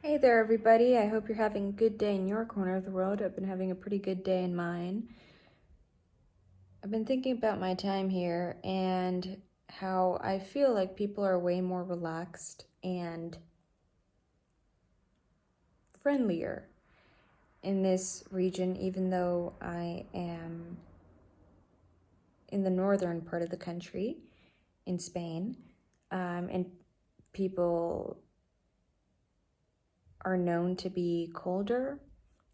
Hey there, everybody. I hope you're having a good day in your corner of the world. I've been having a pretty good day in mine. I've been thinking about my time here and how I feel like people are way more relaxed and friendlier in this region, even though I am in the northern part of the country in Spain, and people are known to be colder.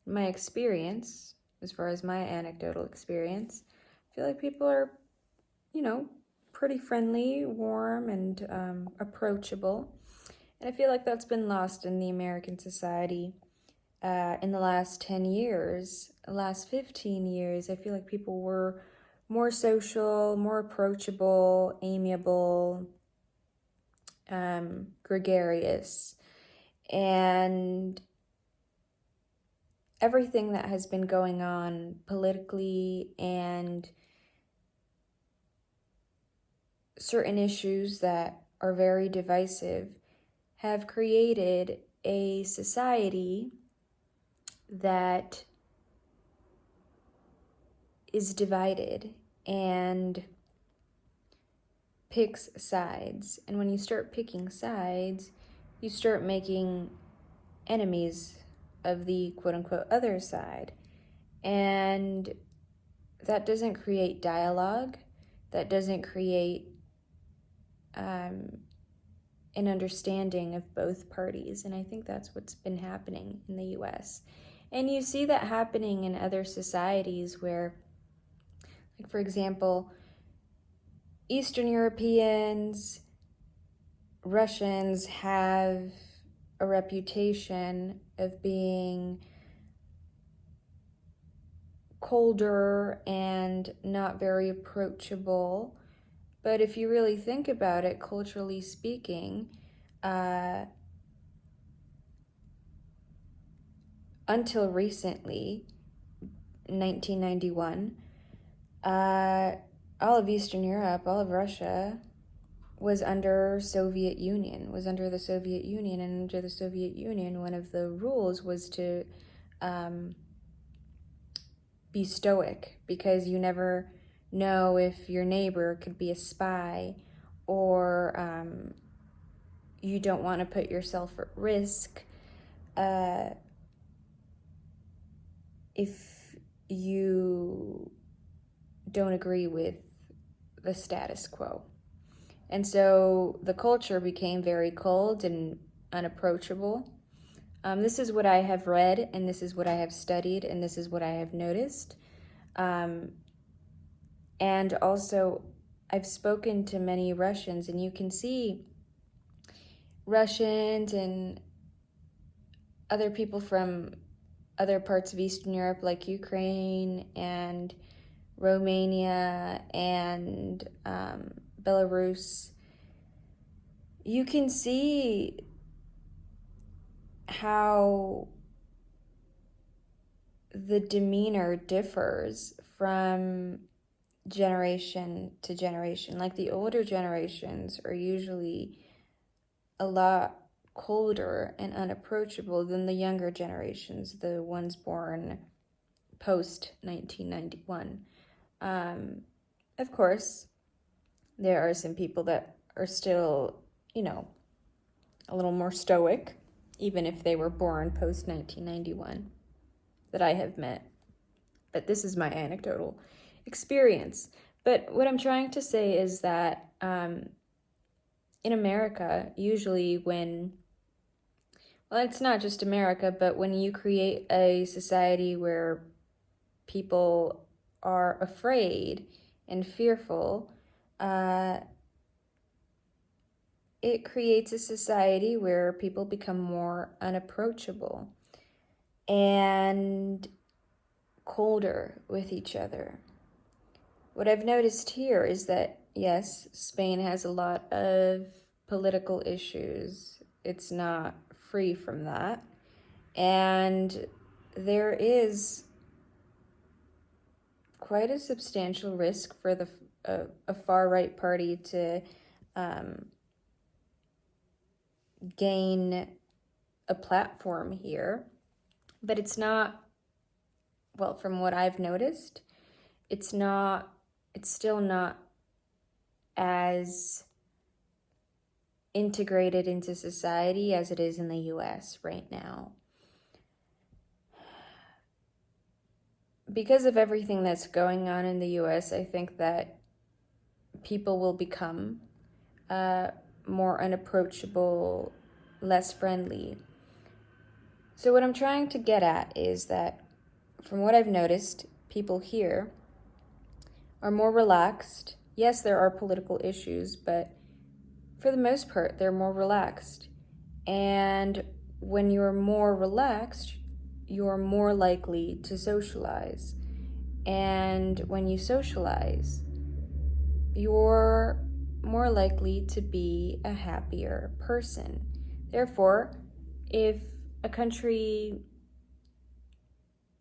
My experience, as far as my anecdotal experience, I feel like people are, you know, pretty friendly, warm, and approachable. And I feel like that's been lost in the American society in the last 10 years, the last 15 years. I feel like people were more social, more approachable, amiable, gregarious. And everything that has been going on politically and certain issues that are very divisive have created a society that is divided and picks sides. And when you start picking sides, you start making enemies of the quote unquote other side. And that doesn't create dialogue, that doesn't create an understanding of both parties. And I think that's what's been happening in the US. And you see that happening in other societies where, like, for example, Eastern Europeans, Russians have a reputation of being colder and not very approachable. But if you really think about it, culturally speaking, until recently, 1991, all of Eastern Europe, all of Russia was under Soviet Union, was under the Soviet Union, and under the Soviet Union, one of the rules was to be stoic, because you never know if your neighbor could be a spy, or you don't want to put yourself at risk if you don't agree with the status quo. And so the culture became very cold and unapproachable. This is what I have read, and this is what I have studied, and this is what I have noticed. And also, I've spoken to many Russians, and you can see Russians and other people from other parts of Eastern Europe, like Ukraine and Romania and Belarus. You can see how the demeanor differs from generation to generation. Like, the older generations are usually a lot colder and unapproachable than the younger generations, the ones born post 1991. Of course, there are some people that are still, a little more stoic, even if they were born post 1991, that I have met. But this is my anecdotal experience. But what I'm trying to say is that in America, usually well, it's not just America, but when you create a society where people are afraid and fearful, it creates a society where people become more unapproachable and colder with each other. What I've noticed here is that, yes, Spain has a lot of political issues. It's not free from that. And there is quite a substantial risk for a far-right party to gain a platform here, but it's not, well, from what I've noticed, it's still not as integrated into society as it is in the US right now. Because of everything that's going on in the US, I think that people will become more unapproachable, less friendly. So what I'm trying to get at is that, from what I've noticed, people here are more relaxed. Yes, there are political issues, but for the most part, they're more relaxed. And when you're more relaxed, you're more likely to socialize. And when you socialize, you're more likely to be a happier person. Therefore, if a country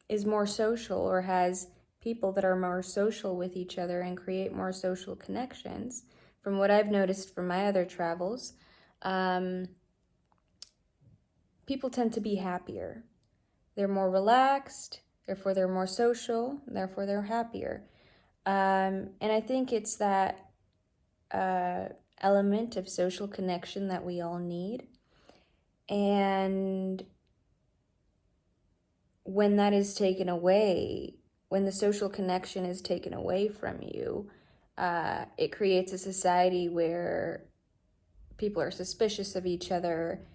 is more social or has people that are more social with each other and create more social connections, from what I've noticed from my other travels, people tend to be happier. They're more relaxed, therefore they're more social, therefore they're happier. And I think it's that element of social connection that we all need. And when that is taken away, when the social connection is taken away from you, it creates a society where people are suspicious of each other,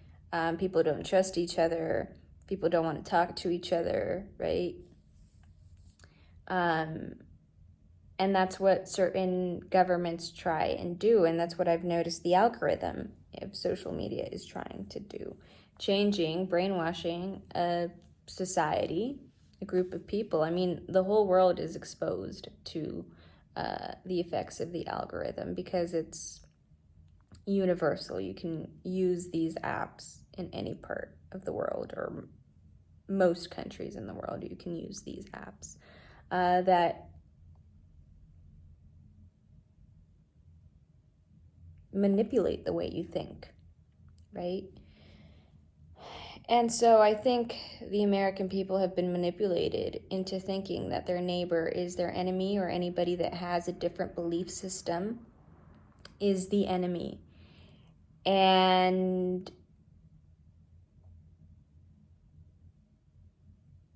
people don't trust each other, people don't want to talk to each other, right? And that's what certain governments try and do, and that's what I've noticed the algorithm of social media is trying to do. Changing, brainwashing a society, a group of people. I mean, the whole world is exposed to the effects of the algorithm because it's universal. You can use these apps in any part of the world, or most countries in the world, you can use these apps that manipulate the way you think, right? And so I think the American people have been manipulated into thinking that their neighbor is their enemy, or anybody that has a different belief system is the enemy. And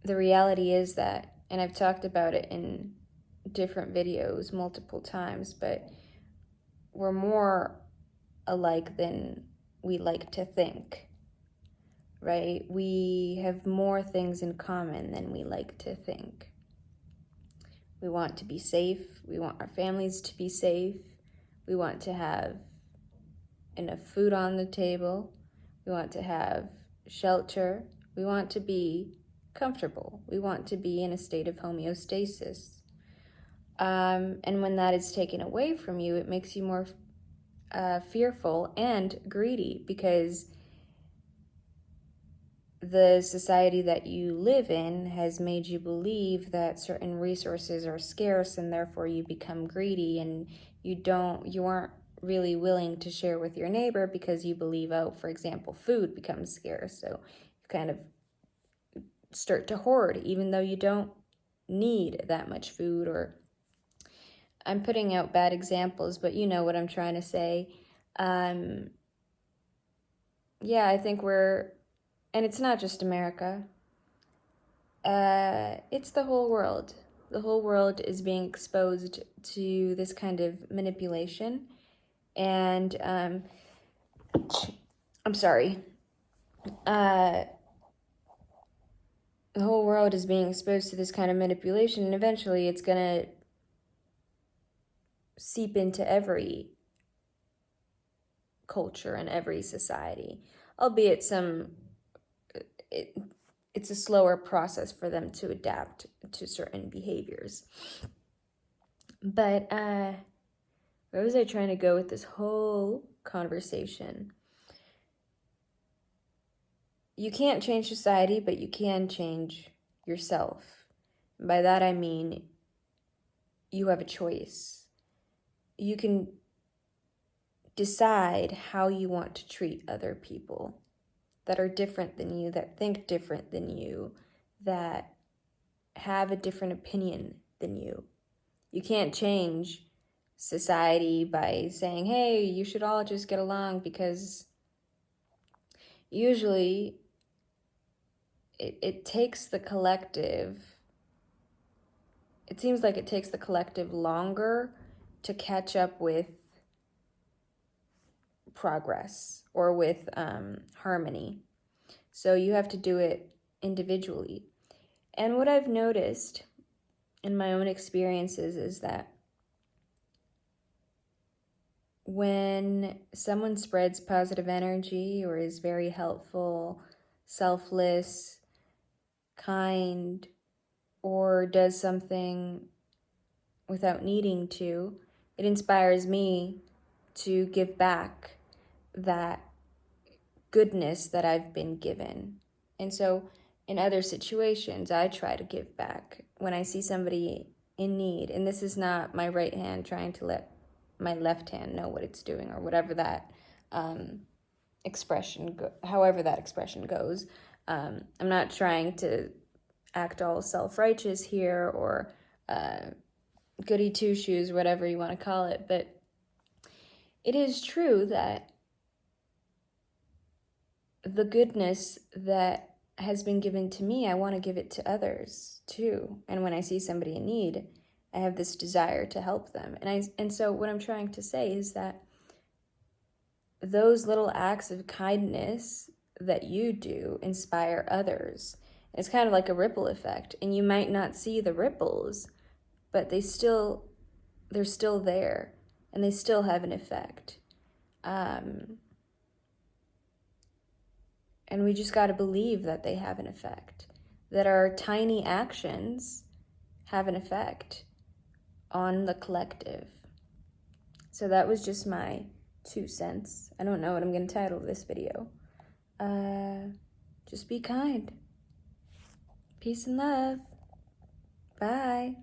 the reality is that, and I've talked about it in different videos multiple times, but we're more alike than we like to think, right? We have more things in common than we like to think. We want to be safe. We want our families to be safe. We want to have enough food on the table. We want to have shelter. We want to be comfortable. We want to be in a state of homeostasis. And when that is taken away from you, it makes you more fearful and greedy, because the society that you live in has made you believe that certain resources are scarce, and therefore you become greedy, and you aren't really willing to share with your neighbor because you believe, oh, for example, food becomes scarce, so you kind of start to hoard even though you don't need that much food. Or I'm putting out bad examples, but you know what I'm trying to say. Yeah, I think and it's not just America. It's the whole world. The whole world is being exposed to this kind of manipulation. And I'm sorry. The whole world is being exposed to this kind of manipulation, and eventually it's going to seep into every culture and every society, albeit it's a slower process for them to adapt to certain behaviors. But where was I trying to go with this whole conversation? You can't change society, but you can change yourself. By that I mean you have a choice. You can decide how you want to treat other people. that are different than you, that think different than you, that have a different opinion than you. You can't change society by saying, hey, you should all just get along, because usually it takes the collective, it seems like it takes the collective longer to catch up with progress or with harmony. So you have to do it individually. And what I've noticed in my own experiences is that when someone spreads positive energy or is very helpful, selfless, kind, or does something without needing to, it inspires me to give back that goodness that I've been given. And so in other situations, I try to give back when I see somebody in need. And this is not my right hand trying to let my left hand know what it's doing, or whatever that however that expression goes. I'm not trying to act all self-righteous here, or goody two-shoes, whatever you want to call it, but it is true that the goodness that has been given to me, I want to give it to others too. And when I see somebody in need, I have this desire to help them. And so what I'm trying to say is that those little acts of kindness that you do inspire others. It's kind of like a ripple effect, and you might not see the ripples, but they're still there, and they still have an effect. And we just got to believe that they have an effect, that our tiny actions have an effect on the collective. So that was just my 2 cents. I don't know what I'm going to title this video. Just be kind. Peace and love. Bye.